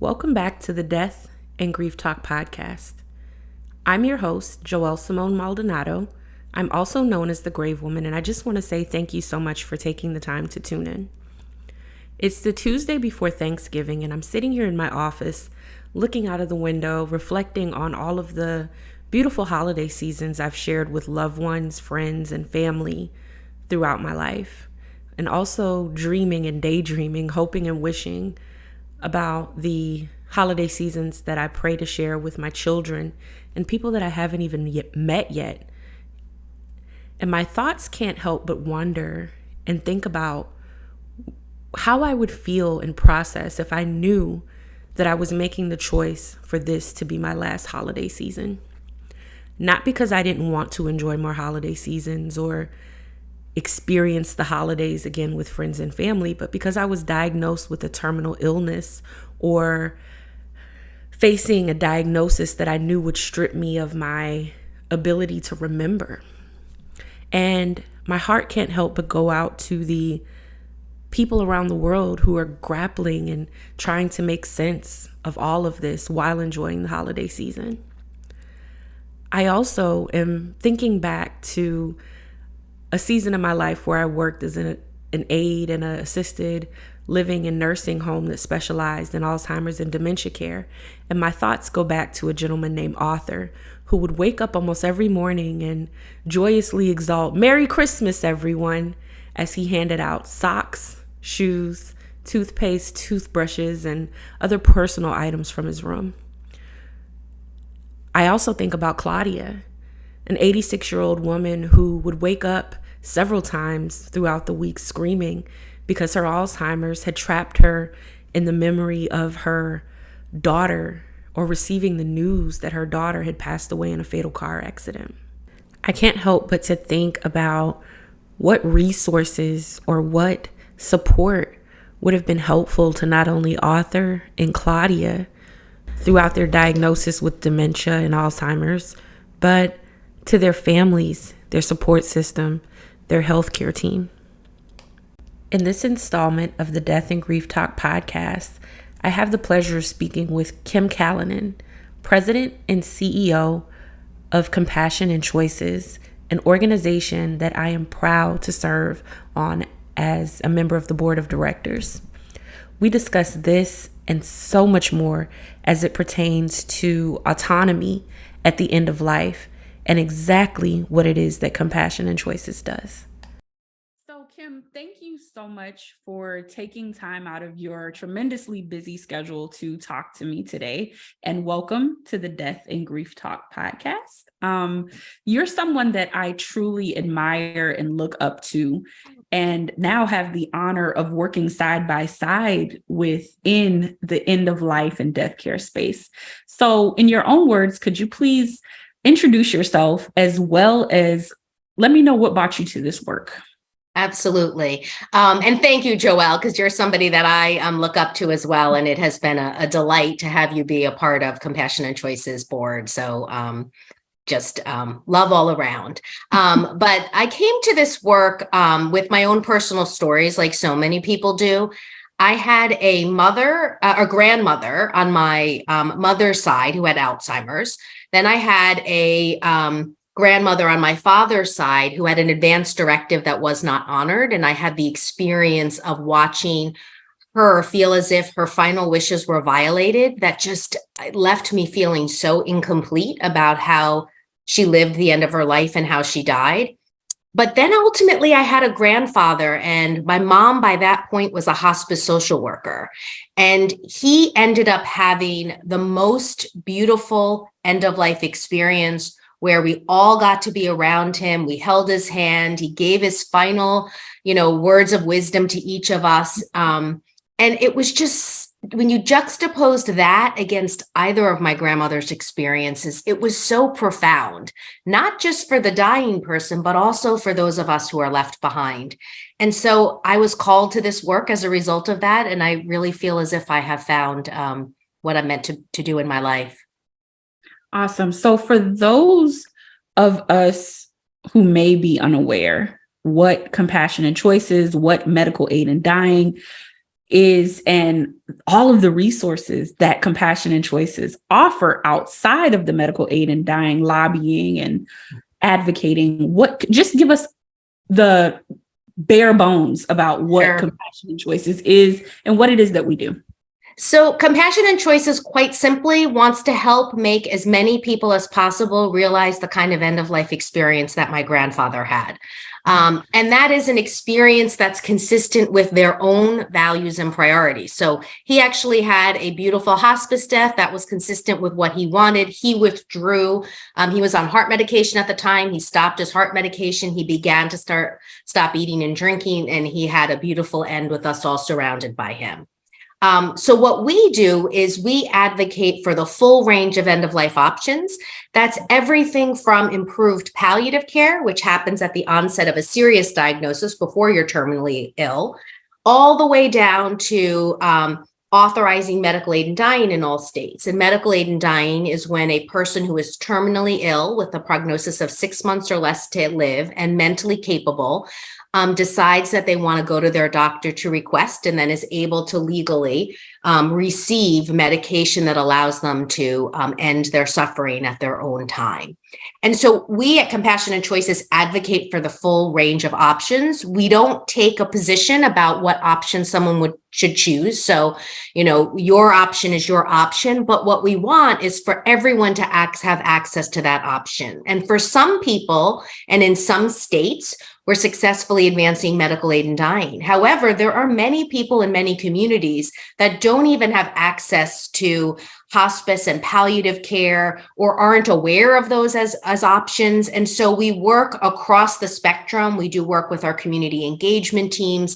Welcome back to the Death and Grief Talk podcast. I'm your host, Joelle Simone Maldonado. I'm also known as the Grave Woman, and I just want to say thank you so much for taking the time to tune in. It's the Tuesday before Thanksgiving, and I'm sitting here in my office, looking out of the window, reflecting on all of the beautiful holiday seasons I've shared with loved ones, friends, and family throughout my life, and also dreaming and daydreaming, hoping and wishing about the holiday seasons that I pray to share with my children and people that I haven't even met yet. And my thoughts can't help but wonder and think about how I would feel and process if I knew that I was making the choice for this to be my last holiday season. Not because I didn't want to enjoy more holiday seasons or experience the holidays again with friends and family, but because I was diagnosed with a terminal illness or facing a diagnosis that I knew would strip me of my ability to remember. And my heart can't help but go out to the people around the world who are grappling and trying to make sense of all of this while enjoying the holiday season. I also am thinking back to a season of my life where I worked as an aide in an assisted living and nursing home that specialized in Alzheimer's and dementia care. And my thoughts go back to a gentleman named Arthur who would wake up almost every morning and joyously exalt, "Merry Christmas, everyone," as he handed out socks, shoes, toothpaste, toothbrushes, and other personal items from his room. I also think about Claudia, an 86-year-old woman who would wake up several times throughout the week screaming because her Alzheimer's had trapped her in the memory of her daughter or receiving the news that her daughter had passed away in a fatal car accident. I can't help but to think about what resources or what support would have been helpful to not only Arthur and Claudia throughout their diagnosis with dementia and Alzheimer's, but to their families, their support system, their healthcare team. In this installment of the Death and Grief Talk podcast, I have the pleasure of speaking with Kim Callinan, President and CEO of Compassion and Choices, an organization that I am proud to serve on as a member of the board of directors. We discuss this and so much more as it pertains to autonomy at the end of life and exactly what it is that Compassion and Choices does. So, Kim, thank you so much for taking time out of your tremendously busy schedule to talk to me today. And welcome to the Death and Grief Talk podcast. You're someone that I truly admire and look up to, and now have the honor of working side by side within the end of life and death care space. So, in your own words, could you please introduce yourself as well as let me know what brought you to this work? Absolutely. And thank you, Joelle, because you're somebody that I look up to as well. And it has been a delight to have you be a part of Compassion and Choices board. So just love all around. But I came to this work with my own personal stories, like so many people do. I had a mother, a grandmother on my mother's side who had Alzheimer's. Then I had a grandmother on my father's side who had an advance directive that was not honored. And I had the experience of watching her feel as if her final wishes were violated. That just left me feeling so incomplete about how she lived the end of her life and how she died. But then ultimately I had a grandfather, and my mom by that point was a hospice social worker. And he ended up having the most beautiful end of life experience where we all got to be around him. We held his hand. He gave his final, words of wisdom to each of us. And it was just, when you juxtaposed that against either of my grandmother's experiences, it was so profound, not just for the dying person, but also for those of us who are left behind. And so I was called to this work as a result of that. And I really feel as if I have found what I'm meant to do in my life. Awesome. So for those of us who may be unaware what Compassion and Choices, what medical aid in dying, is, and all of the resources that Compassion and Choices offer outside of the medical aid and dying lobbying and advocating. What, just give us the bare bones about what Sure. Compassion and Choices is and what it is that we do. So Compassion and Choices, quite simply, wants to help make as many people as possible realize the kind of end-of-life experience that my grandfather had. And that is an experience that's consistent with their own values and priorities. So he actually had a beautiful hospice death that was consistent with what he wanted. He withdrew. He was on heart medication at the time. He stopped his heart medication. He began to stop eating and drinking, and he had a beautiful end with us all surrounded by him. So what we do is we advocate for the full range of end-of-life options. That's everything from improved palliative care, which happens at the onset of a serious diagnosis before you're terminally ill, all the way down to authorizing medical aid in dying in all states. And medical aid in dying is when a person who is terminally ill with a prognosis of 6 months or less to live and mentally capable decides that they want to go to their doctor to request and then is able to legally receive medication that allows them to end their suffering at their own time. And so we at Compassion and Choices advocate for the full range of options. We don't take a position about what option someone should choose. So, your option is your option, but what we want is for everyone to have access to that option. And for some people, and in some states, we're successfully advancing medical aid in dying. However, there are many people in many communities that don't even have access to hospice and palliative care or aren't aware of those as options. And so we work across the spectrum. We do work with our community engagement teams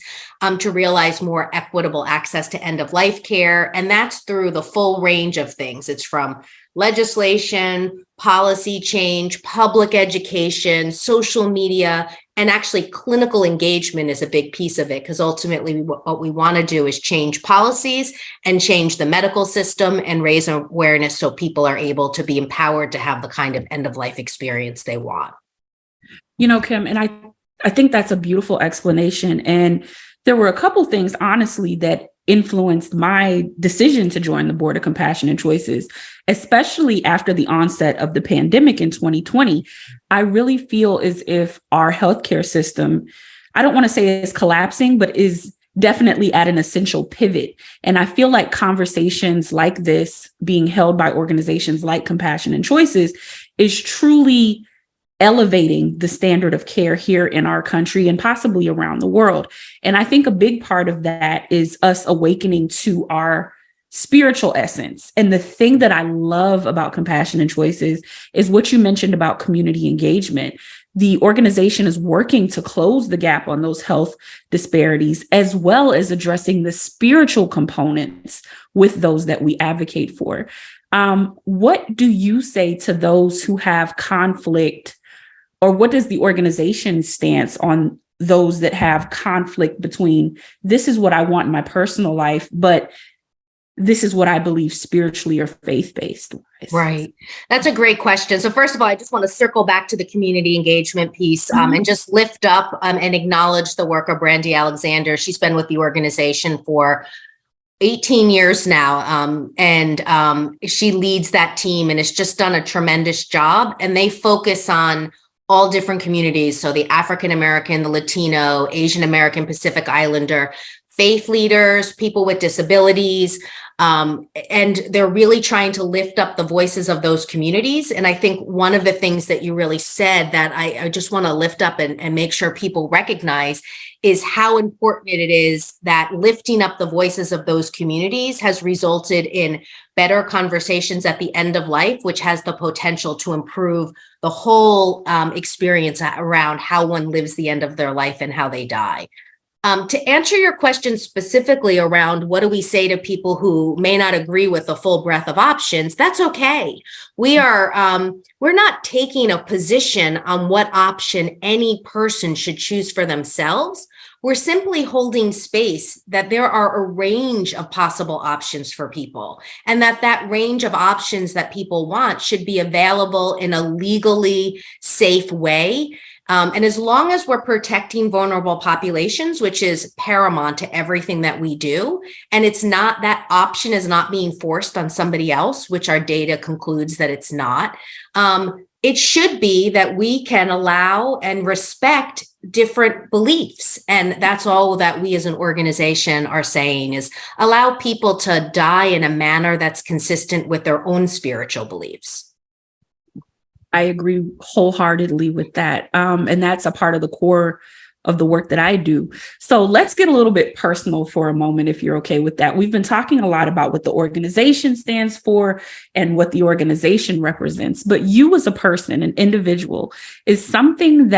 to realize more equitable access to end-of-life care. And that's through the full range of things. It's from legislation, policy change, public education, social media, and actually clinical engagement is a big piece of it, because ultimately what we want to do is change policies and change the medical system and raise awareness so people are able to be empowered to have the kind of end-of-life experience they want. Kim, and I think that's a beautiful explanation. And there were a couple things, honestly, that influenced my decision to join the board of Compassion and Choices, especially after the onset of the pandemic in 2020. I really feel as if our healthcare system, I don't want to say is collapsing, but is definitely at an essential pivot. And I feel like conversations like this being held by organizations like Compassion and Choices is truly elevating the standard of care here in our country and possibly around the world. And I think a big part of that is us awakening to our spiritual essence. And the thing that I love about Compassion and Choices is what you mentioned about community engagement. The organization is working to close the gap on those health disparities, as well as addressing the spiritual components with those that we advocate for. What do you say to those who have conflict, or what does the organization's stance on those that have conflict between this is what I want in my personal life, but this is what I believe spiritually or faith-based? Right. That's a great question. So first of all, I just want to circle back to the community engagement piece and just lift up and acknowledge the work of Brandy Alexander. She's been with the organization for 18 years now, and she leads that team and has just done a tremendous job. And they focus on all different communities. So the African American, the Latino, Asian American, Pacific Islander, faith leaders, people with disabilities. And they're really trying to lift up the voices of those communities. And I think one of the things that you really said that I just want to lift up and make sure people recognize is how important it is that lifting up the voices of those communities has resulted in better conversations at the end of life, which has the potential to improve the whole experience around how one lives the end of their life and how they die. To answer your question specifically around what do we say to people who may not agree with the full breadth of options, that's okay. We're not taking a position on what option any person should choose for themselves. We're simply holding space that there are a range of possible options for people, and that range of options that people want should be available in a legally safe way. And as long as we're protecting vulnerable populations, which is paramount to everything that we do, and it's not, that option is not being forced on somebody else, which our data concludes that it's not, it should be that we can allow and respect different beliefs. And that's all that we as an organization are saying, is allow people to die in a manner that's consistent with their own spiritual beliefs. I agree wholeheartedly with that. And that's a part of the core of the work that I do. So let's get a little bit personal for a moment, if you're okay with that. We've been talking a lot about what the organization stands for and what the organization represents, but you as a person, an individual, is something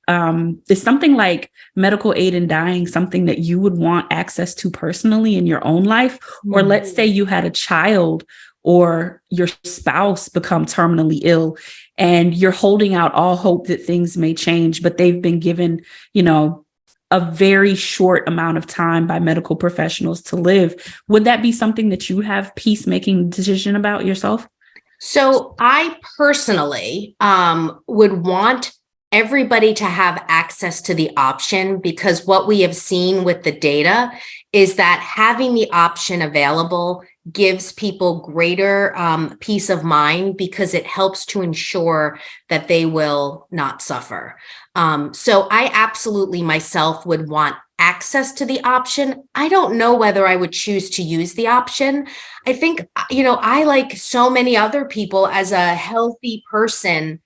like medical aid in dying, something that you would want access to personally in your own life? Or let's say you had a child or your spouse become terminally ill and you're holding out all hope that things may change, but they've been given, a very short amount of time by medical professionals to live. Would that be something that you have peacemaking decision about yourself? So I personally would want everybody to have access to the option, because what we have seen with the data is that having the option available gives people greater peace of mind, because it helps to ensure that they will not suffer. So I absolutely myself would want access to the option. I don't know whether I would choose to use the option. I think, I, like so many other people, as a healthy person,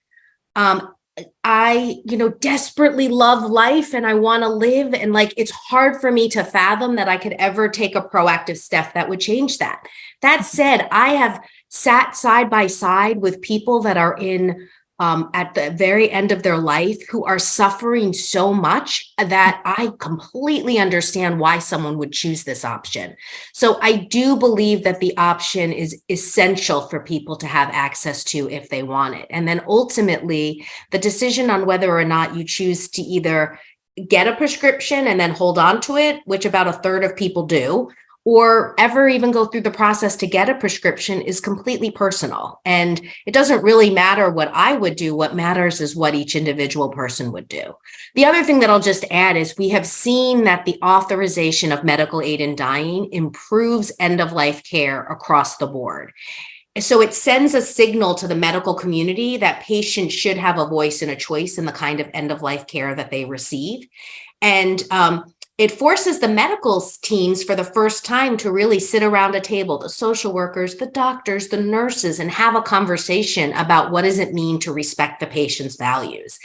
I, desperately love life and I want to live. And it's hard for me to fathom that I could ever take a proactive step that would change that. That said, I have sat side by side with people that are in at the very end of their life who are suffering so much that I completely understand why someone would choose this option. So I do believe that the option is essential for people to have access to if they want it. And then ultimately, the decision on whether or not you choose to either get a prescription and then hold on to it, which about a third of people do, or ever even go through the process to get a prescription, is completely personal. And it doesn't really matter what I would do. What matters is what each individual person would do. The other thing that I'll just add is we have seen that the authorization of medical aid in dying improves end-of-life care across the board. So it sends a signal to the medical community that patients should have a voice and a choice in the kind of end-of-life care that they receive. And it forces the medical teams for the first time to really sit around a table, the social workers, the doctors, the nurses, and have a conversation about what does it mean to respect the patient's values.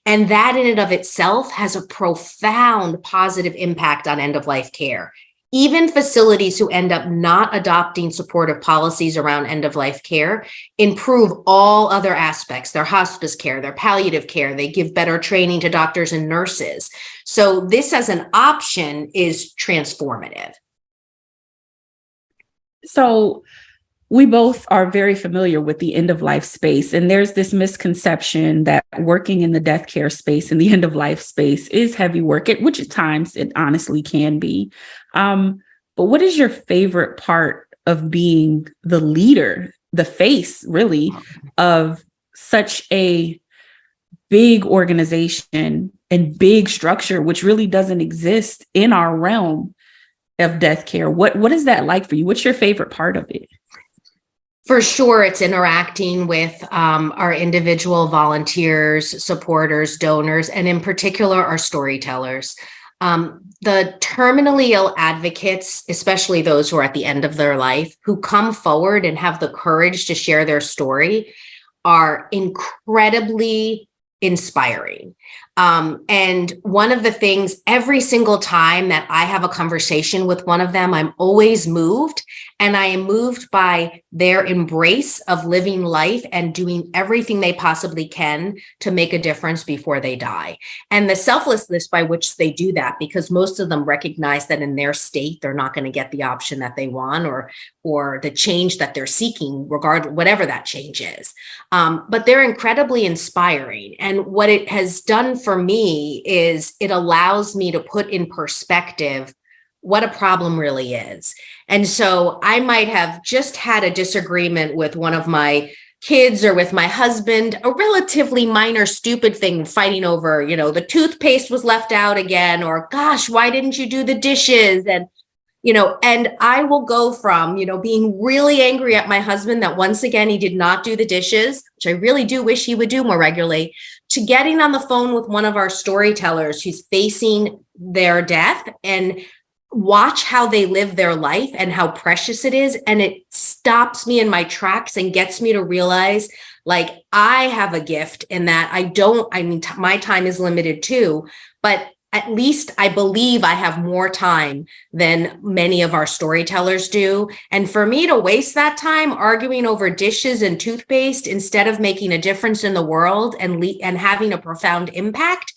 And that in and of itself has a profound positive impact on end-of-life care. Even facilities who end up not adopting supportive policies around end-of-life care improve all other aspects, their hospice care, their palliative care. They give better training to doctors and nurses. So this as an option is transformative. So we both are very familiar with the end of life space. And there's this misconception that working in the death care space and the end of life space is heavy work, which at times it honestly can be. But what is your favorite part of being the leader, the face really of such a big organization and big structure, which really doesn't exist in our realm of death care? What is that like for you? What's your favorite part of it? For sure, it's interacting with our individual volunteers, supporters, donors, and in particular, our storytellers. The terminally ill advocates, especially those who are at the end of their life, who come forward and have the courage to share their story, are incredibly inspiring. And one of the things, every single time that I have a conversation with one of them, I'm always moved. And I am moved by their embrace of living life and doing everything they possibly can to make a difference before they die. And the selflessness by which they do that, because most of them recognize that in their state, they're not going to get the option that they want or the change that they're seeking, regardless, whatever that change is. But they're incredibly inspiring. And what it has done for me is it allows me to put in perspective what a problem really is. And so I might have just had a disagreement with one of my kids or with my husband, a relatively minor, stupid thing, fighting over, the toothpaste was left out again, or gosh, why didn't you do the dishes? And I will go from, being really angry at my husband that once again, he did not do the dishes, which I really do wish he would do more regularly, to getting on the phone with one of our storytellers who's facing their death and watch how they live their life and how precious it is. And it stops me in my tracks and gets me to realize, like, I have a gift in that my time is limited too, but at least I believe I have more time than many of our storytellers do. And for me to waste that time arguing over dishes and toothpaste instead of making a difference in the world and having a profound impact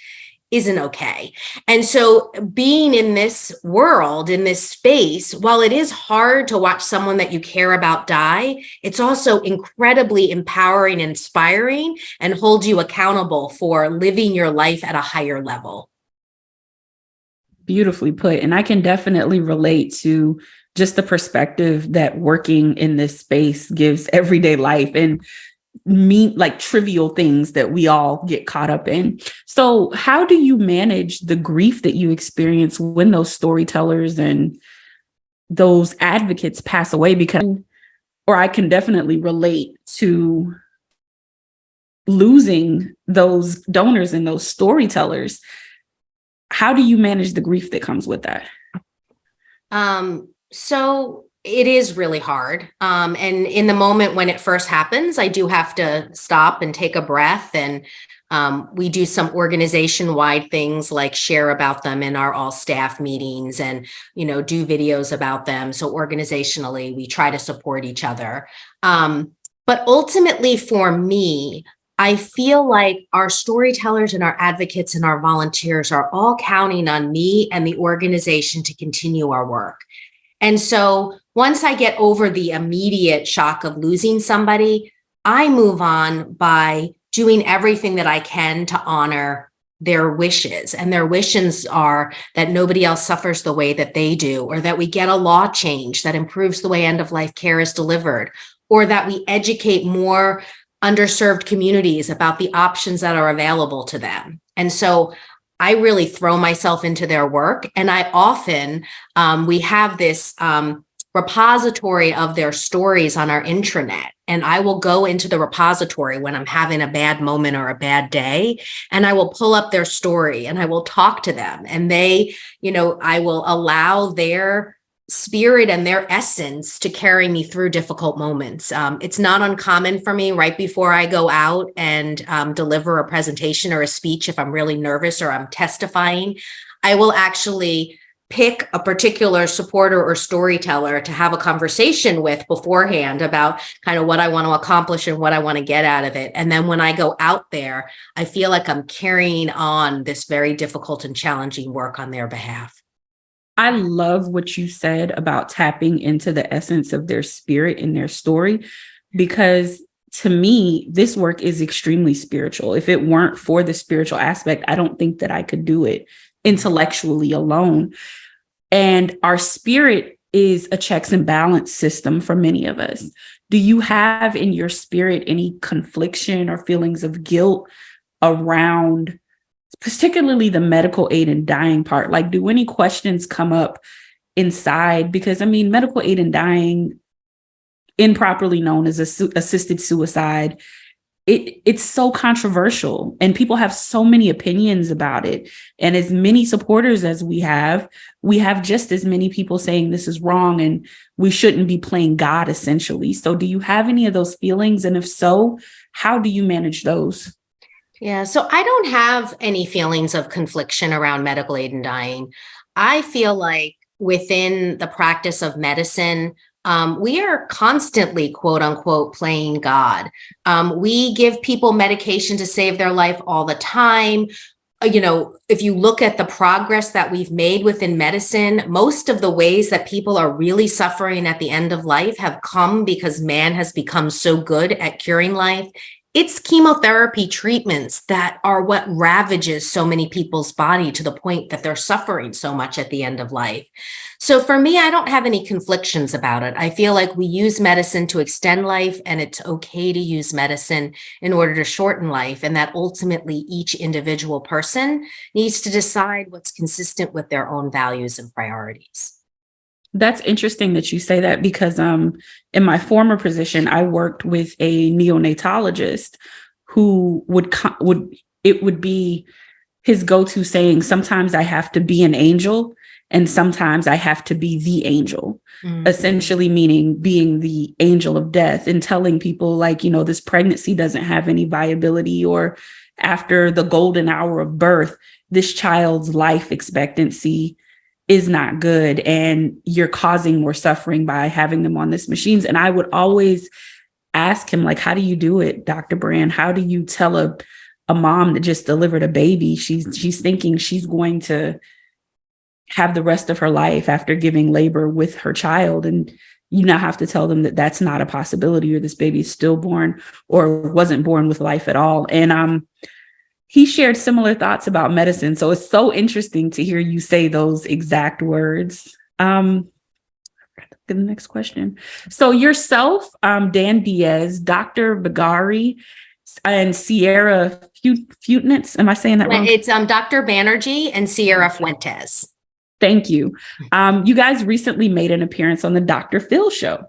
isn't okay. And so being in this world, in this space, while it is hard to watch someone that you care about die, it's also incredibly empowering, inspiring, and holds you accountable for living your life at a higher level. Beautifully put. And I can definitely relate to just the perspective that working in this space gives everyday life and like trivial things that we all get caught up in. So how do you manage the grief that you experience when those storytellers and those advocates pass away? Or I can definitely relate to losing those donors and those storytellers. How do you manage the grief that comes with that? So it is really hard. And in the moment when it first happens, I do have to stop and take a breath. And we do some organization-wide things like share about them in our all staff meetings and, do videos about them. So organizationally, we try to support each other. But ultimately for me, I feel like our storytellers and our advocates and our volunteers are all counting on me and the organization to continue our work. And so once I get over the immediate shock of losing somebody, I move on by doing everything that I can to honor their wishes. And their wishes are that nobody else suffers the way that they do, or that we get a law change that improves the way end-of-life care is delivered, or that we educate more underserved communities about the options that are available to them. And so I really throw myself into their work. And I often, we have this repository of their stories on our intranet. And I will go into the repository when I'm having a bad moment or a bad day, and I will pull up their story and I will talk to them. And they, I will allow their spirit and their essence to carry me through difficult moments. It's not uncommon for me right before I go out and deliver a presentation or a speech, if I'm really nervous or I'm testifying, I will actually pick a particular supporter or storyteller to have a conversation with beforehand about kind of what I want to accomplish and what I want to get out of it. And then when I go out there, I feel like I'm carrying on this very difficult and challenging work on their behalf. I love what you said about tapping into the essence of their spirit in their story, because to me, this work is extremely spiritual. If it weren't for the spiritual aspect, I don't think that I could do it intellectually alone. And our spirit is a checks and balance system for many of us. Do you have in your spirit any confliction or feelings of guilt around particularly the medical aid in dying part? Like, do any questions come up inside? Because medical aid in dying, improperly known as assisted suicide, it's so controversial and people have so many opinions about it. And as many supporters as we have just as many people saying this is wrong and we shouldn't be playing God, essentially. So do you have any of those feelings? And if so, how do you manage those? Yeah, so I don't have any feelings of confliction around medical aid in dying. I feel like within the practice of medicine, we are constantly, quote unquote, playing God. We give people medication to save their life all the time. If you look at the progress that we've made within medicine, most of the ways that people are really suffering at the end of life have come because man has become so good at curing life it's chemotherapy treatments that are what ravages so many people's body to the point that they're suffering so much at the end of life. So for me, I don't have any conflictions about it. I feel like we use medicine to extend life, and it's okay to use medicine in order to shorten life, and that ultimately each individual person needs to decide what's consistent with their own values and priorities. That's interesting that you say that, because in my former position, I worked with a neonatologist who would be his go-to saying, sometimes I have to be an angel and sometimes I have to be the angel, essentially meaning being the angel of death and telling people like, this pregnancy doesn't have any viability, or after the golden hour of birth, this child's life expectancy is not good, and you're causing more suffering by having them on these machines. And I would always ask him, like, how do you do it, Dr. Brand? How do you tell a mom that just delivered a baby, she's thinking she's going to have the rest of her life after giving labor with her child, and you now have to tell them that that's not a possibility, or this baby is stillborn or wasn't born with life at all. And he shared similar thoughts about medicine. So it's so interesting to hear you say those exact words. The next question. So yourself, Dan Diaz, Dr. Bagari, and Sierra Fuentes. Am I saying that wrong? It's Dr. Banerjee and Sierra Fuentes. Thank you. You guys recently made an appearance on the Dr. Phil show.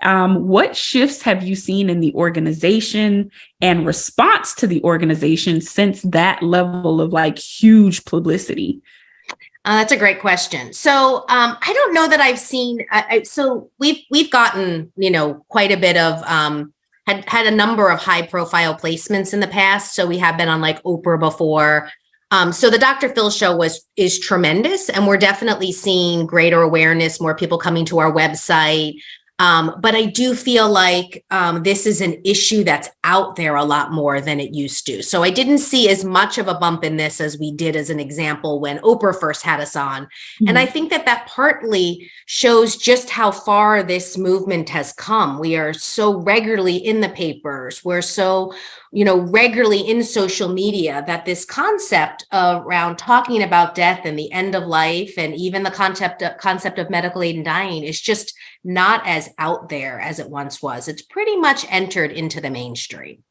What shifts have you seen in the organization and response to the organization since that level of like huge publicity? That's a great question. So I don't know that I've seen. So we've gotten quite a bit of had a number of high profile placements in the past. So we have been on like Oprah before. So the Dr. Phil show is tremendous, and we're definitely seeing greater awareness, more people coming to our website. But I do feel like this is an issue that's out there a lot more than it used to. So I didn't see as much of a bump in this as we did, as an example, when Oprah first had us on. Mm-hmm. And I think that partly shows just how far this movement has come. We are so regularly in the papers. We're so regularly in social media, that this concept around talking about death and the end of life, and even the concept of medical aid in dying, is just not as out there as it once was. It's pretty much entered into the mainstream.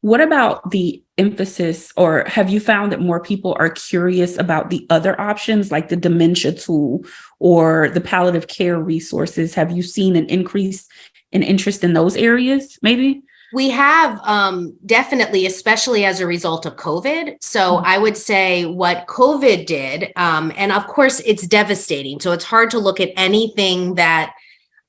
What about the emphasis, or have you found that more people are curious about the other options, like the dementia tool or the palliative care resources? Have you seen an increase in interest in those areas, maybe? We have definitely, especially as a result of COVID. So I would say what COVID did, and of course it's devastating. So it's hard to look at anything that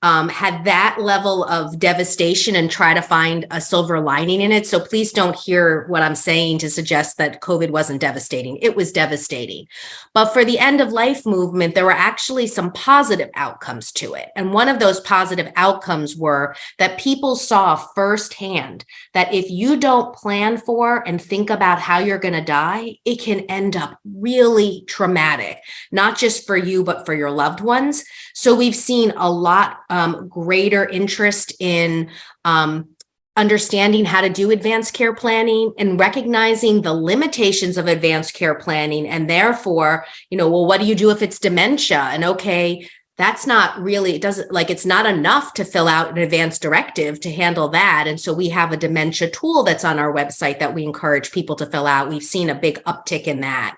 had that level of devastation and try to find a silver lining in it. So please don't hear what I'm saying to suggest that COVID wasn't devastating. It was devastating. But for the end of life movement, there were actually some positive outcomes to it. And one of those positive outcomes were that people saw firsthand that if you don't plan for and think about how you're going to die, it can end up really traumatic, not just for you, but for your loved ones. So we've seen a lot greater interest in understanding how to do advanced care planning and recognizing the limitations of advanced care planning. And therefore, well, what do you do if it's dementia? And okay, that's not really, it's not enough to fill out an advanced directive to handle that. And so we have a dementia tool that's on our website that we encourage people to fill out. We've seen a big uptick in that.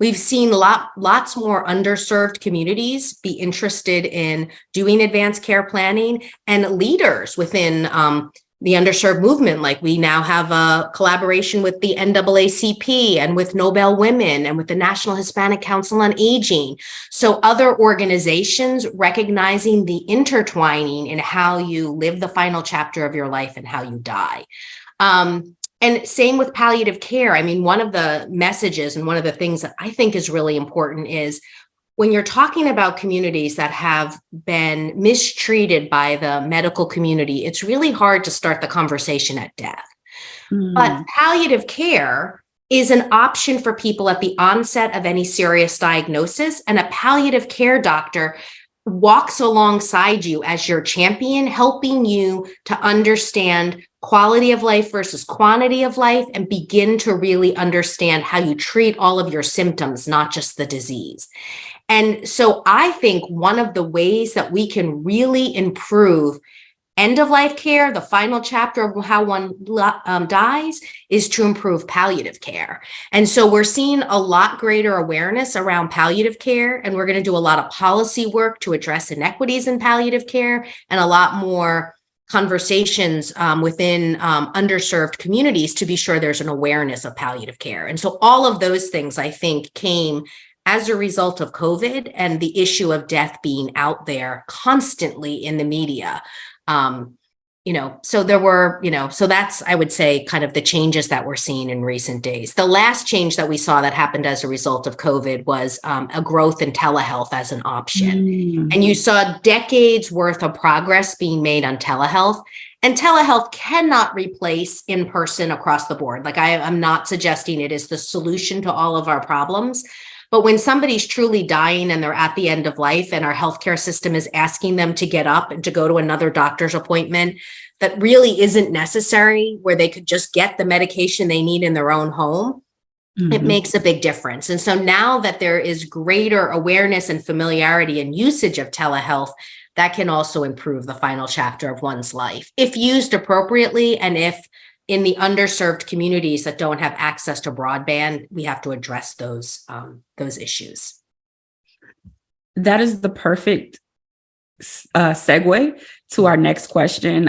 We've seen lots more underserved communities be interested in doing advanced care planning, and leaders within the underserved movement. Like we now have a collaboration with the NAACP and with Nobel Women and with the National Hispanic Council on Aging. So other organizations recognizing the intertwining in how you live the final chapter of your life and how you die. And same with palliative care. I mean, one of the messages and one of the things that I think is really important is when you're talking about communities that have been mistreated by the medical community, it's really hard to start the conversation at death. But palliative care is an option for people at the onset of any serious diagnosis, and a palliative care doctor walks alongside you as your champion, helping you to understand quality of life versus quantity of life and begin to really understand how you treat all of your symptoms, not just the disease. And so I think one of the ways that we can really improve end of life care, the final chapter of how one dies, is to improve palliative care. And so we're seeing a lot greater awareness around palliative care, and we're going to do a lot of policy work to address inequities in palliative care and a lot more conversations within underserved communities to be sure there's an awareness of palliative care. And so all of those things, I think, came as a result of COVID and the issue of death being out there constantly in the media. So there were, so that's, I would say, kind of the changes that we're seeing in recent days. The last change that we saw that happened as a result of COVID was a growth in telehealth as an option. And you saw decades worth of progress being made on telehealth. And telehealth cannot replace in-person across the board. Like I'm not suggesting it is the solution to all of our problems. But when somebody's truly dying and they're at the end of life and our healthcare system is asking them to get up and to go to another doctor's appointment that really isn't necessary, where they could just get the medication they need in their own home, it makes a big difference. And so now that there is greater awareness and familiarity and usage of telehealth, that can also improve the final chapter of one's life if used appropriately, and if in the underserved communities that don't have access to broadband, we have to address those issues. That is the perfect segue to our next question.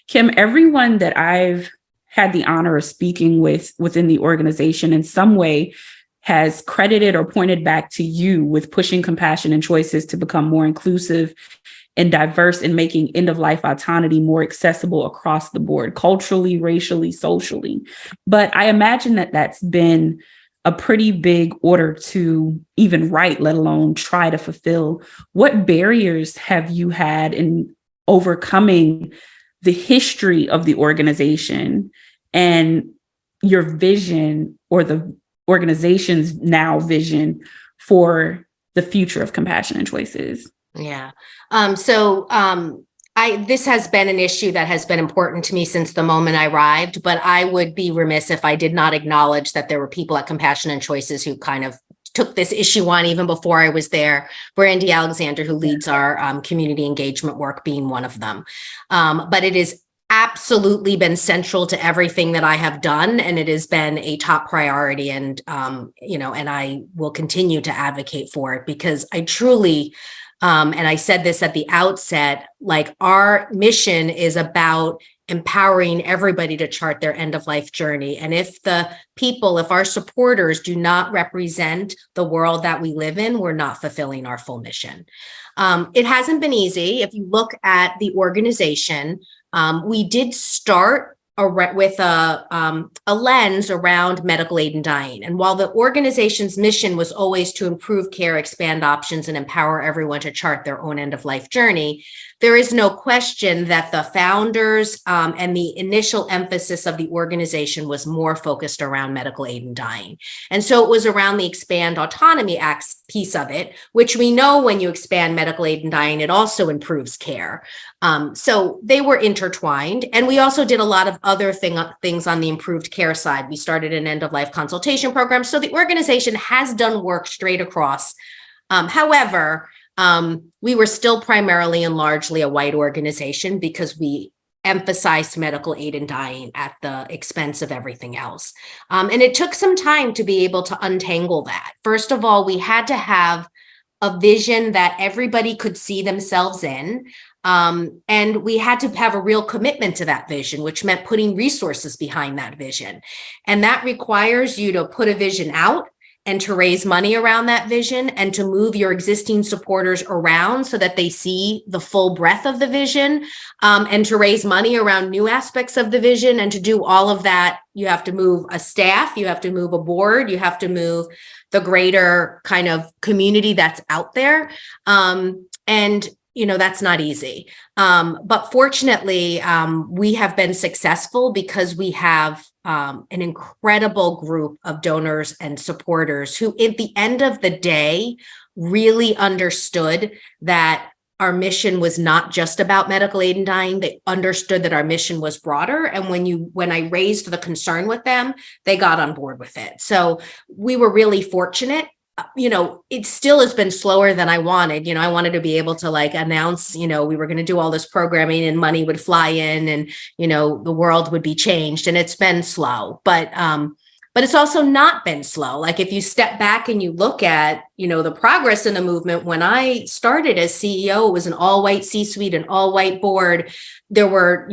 Kim, everyone that I've had the honor of speaking with within the organization in some way has credited or pointed back to you with pushing compassion and choices to become more inclusive and diverse in making end-of-life autonomy more accessible across the board, culturally, racially, socially. But I imagine that that's been a pretty big order to even write, let alone try to fulfill. What barriers have you had in overcoming the history of the organization and your vision, or the organization's now vision, for the future of compassion and choices? Yeah. This has been an issue that has been important to me since the moment I arrived, but I would be remiss if I did not acknowledge that there were people at Compassion and Choices who kind of took this issue on even before I was there. Brandy Alexander, who leads our community engagement work, being one of them. But it has absolutely been central to everything that I have done, and it has been a top priority. And and I will continue to advocate for it, because I truly, and I said this at the outset, like, our mission is about empowering everybody to chart their end of life journey. And if our supporters do not represent the world that we live in, we're not fulfilling our full mission. It hasn't been easy. If you look at the organization, we did start with a lens around medical aid in dying. And while the organization's mission was always to improve care, expand options, and empower everyone to chart their own end-of-life journey, there is no question that the founders and the initial emphasis of the organization was more focused around medical aid in dying. And so it was around the Expand Autonomy Act piece of it, which we know when you expand medical aid in dying, it also improves care. So they were intertwined. And we also did a lot of other things on the improved care side. We started an end-of-life consultation program. So the organization has done work straight across. However, we were still primarily and largely a white organization because we emphasized medical aid in dying at the expense of everything else. And it took some time to be able to untangle that. First of all, we had to have a vision that everybody could see themselves in. And we had to have a real commitment to that vision, which meant putting resources behind that vision. And that requires you to put a vision out and to raise money around that vision and to move your existing supporters around so that they see the full breadth of the vision, and to raise money around new aspects of the vision. And to do all of that, you have to move a staff, you have to move a board, you have to move the greater kind of community that's out there. And that's not easy. But fortunately, we have been successful because we have an incredible group of donors and supporters who, at the end of the day, really understood that our mission was not just about medical aid and dying. They understood that our mission was broader. And when I raised the concern with them, they got on board with it. So we were really fortunate. It still has been slower than I wanted. I wanted to be able to announce, we were going to do all this programming and money would fly in and, the world would be changed. And it's been slow, but it's also not been slow. Like if you step back and you look at, the progress in the movement, when I started as CEO, it was an all-white C-suite, an all-white board. There were,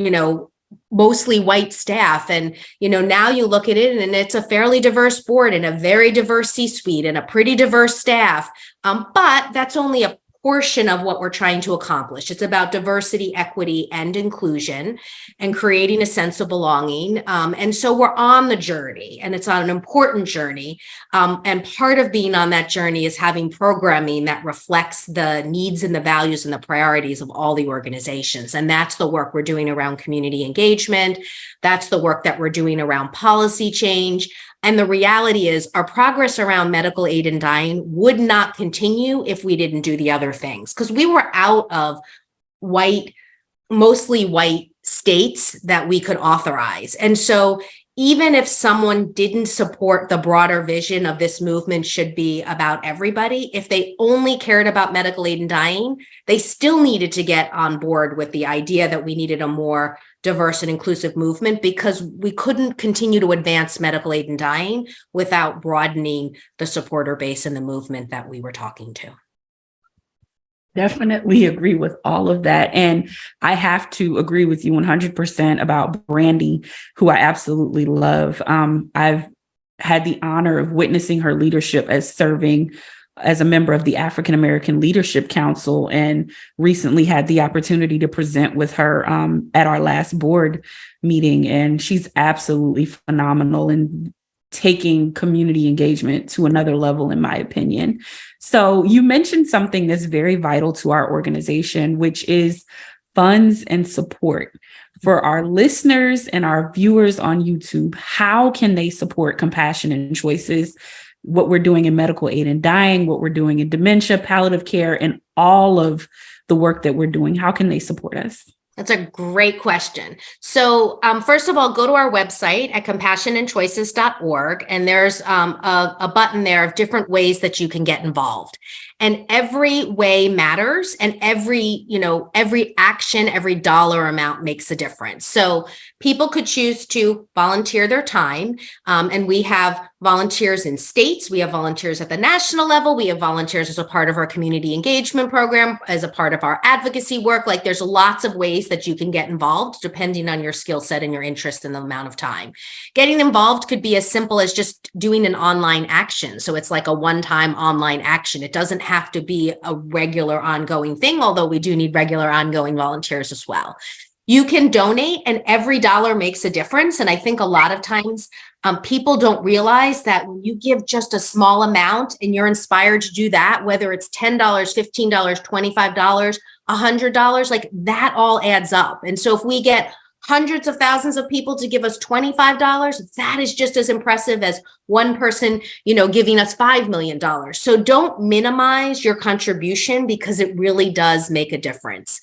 mostly white staff. And, now you look at it and it's a fairly diverse board and a very diverse C-suite and a pretty diverse staff. But that's only a portion of what we're trying to accomplish. It's about diversity, equity, and inclusion and creating a sense of belonging. And so we're on the journey, and it's on an important journey. And part of being on that journey is having programming that reflects the needs and the values and the priorities of all the organizations. And that's the work we're doing around community engagement. That's the work that we're doing around policy change. And the reality is our progress around medical aid and dying would not continue if we didn't do the other things, because we were out of mostly white states that we could authorize. And so even if someone didn't support the broader vision of this movement should be about everybody, if they only cared about medical aid and dying, they still needed to get on board with the idea that we needed a more diverse and inclusive movement, because we couldn't continue to advance medical aid and dying without broadening the supporter base in the movement that we were talking to. Definitely agree with all of that. And I have to agree with you 100% about Brandy, who I absolutely love. I've had the honor of witnessing her leadership as serving as a member of the African American Leadership Council, and recently had the opportunity to present with her at our last board meeting. And she's absolutely phenomenal in taking community engagement to another level, in my opinion. So you mentioned something that's very vital to our organization, which is funds and support. For our listeners and our viewers on YouTube, how can they support Compassion and Choices, what we're doing in medical aid and dying, what we're doing in dementia, palliative care, and all of the work that we're doing? How can they support us? That's a great question. So first of all, go to our website at compassionandchoices.org, and there's a button there of different ways that you can get involved. And every way matters, and every action, every dollar amount makes a difference. So people could choose to volunteer their time, and we have volunteers in states, we have volunteers at the national level, we have volunteers as a part of our community engagement program, as a part of our advocacy work. Like there's lots of ways that you can get involved depending on your skill set and your interest in the amount of time. Getting involved could be as simple as just doing an online action. So it's like a one-time online action. It doesn't have to be a regular ongoing thing, although we do need regular ongoing volunteers as well. You can donate, and every dollar makes a difference. And I think a lot of times people don't realize that when you give just a small amount and you're inspired to do that, whether it's $10, $15, $25, $100, like that all adds up. And so if we get hundreds of thousands of people to give us $25, that is just as impressive as one person, giving us $5 million. So don't minimize your contribution, because it really does make a difference.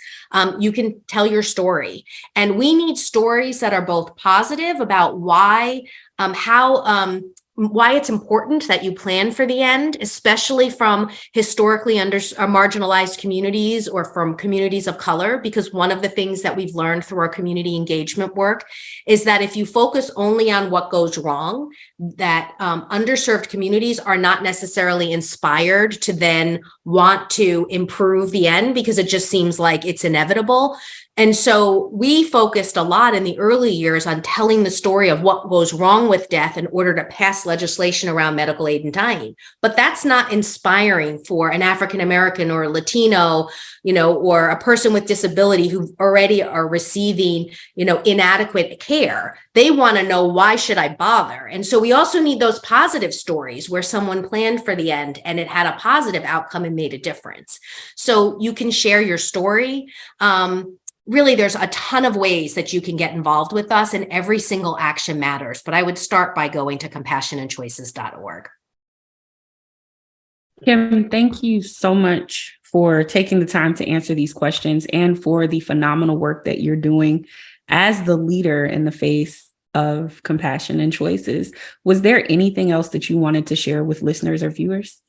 You can tell your story, and we need stories that are both positive about why it's important that you plan for the end, especially from historically marginalized communities or from communities of color, because one of the things that we've learned through our community engagement work is that if you focus only on what goes wrong, that underserved communities are not necessarily inspired to then want to improve the end, because it just seems like it's inevitable. And so we focused a lot in the early years on telling the story of what goes wrong with death in order to pass legislation around medical aid and dying. But that's not inspiring for an African American or Latino, or a person with disability who already are receiving, inadequate care. They want to know, why should I bother? And so we also need those positive stories where someone planned for the end and it had a positive outcome and made a difference. So you can share your story. Really, there's a ton of ways that you can get involved with us, and every single action matters. But I would start by going to compassionandchoices.org. Kim, thank you so much for taking the time to answer these questions and for the phenomenal work that you're doing as the leader in the face of compassion and choices. Was there anything else that you wanted to share with listeners or viewers?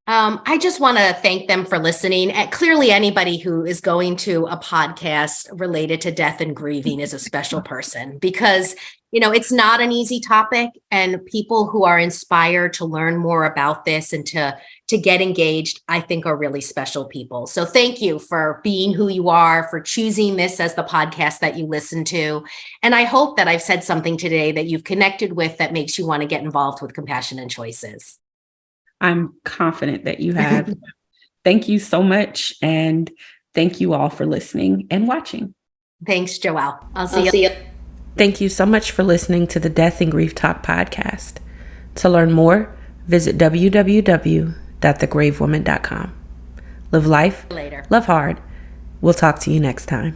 I just want to thank them for listening. And clearly, anybody who is going to a podcast related to death and grieving is a special person because, it's not an easy topic. And people who are inspired to learn more about this and to get engaged, I think are really special people. So thank you for being who you are, for choosing this as the podcast that you listen to. And I hope that I've said something today that you've connected with that makes you want to get involved with Compassion and Choices. I'm confident that you have. Thank you so much. And thank you all for listening and watching. Thanks, Joelle. I'll see you. Thank you so much for listening to the Death and Grief Talk podcast. To learn more, visit www.thegravewoman.com. Live life, Later. love hard. We'll talk to you next time.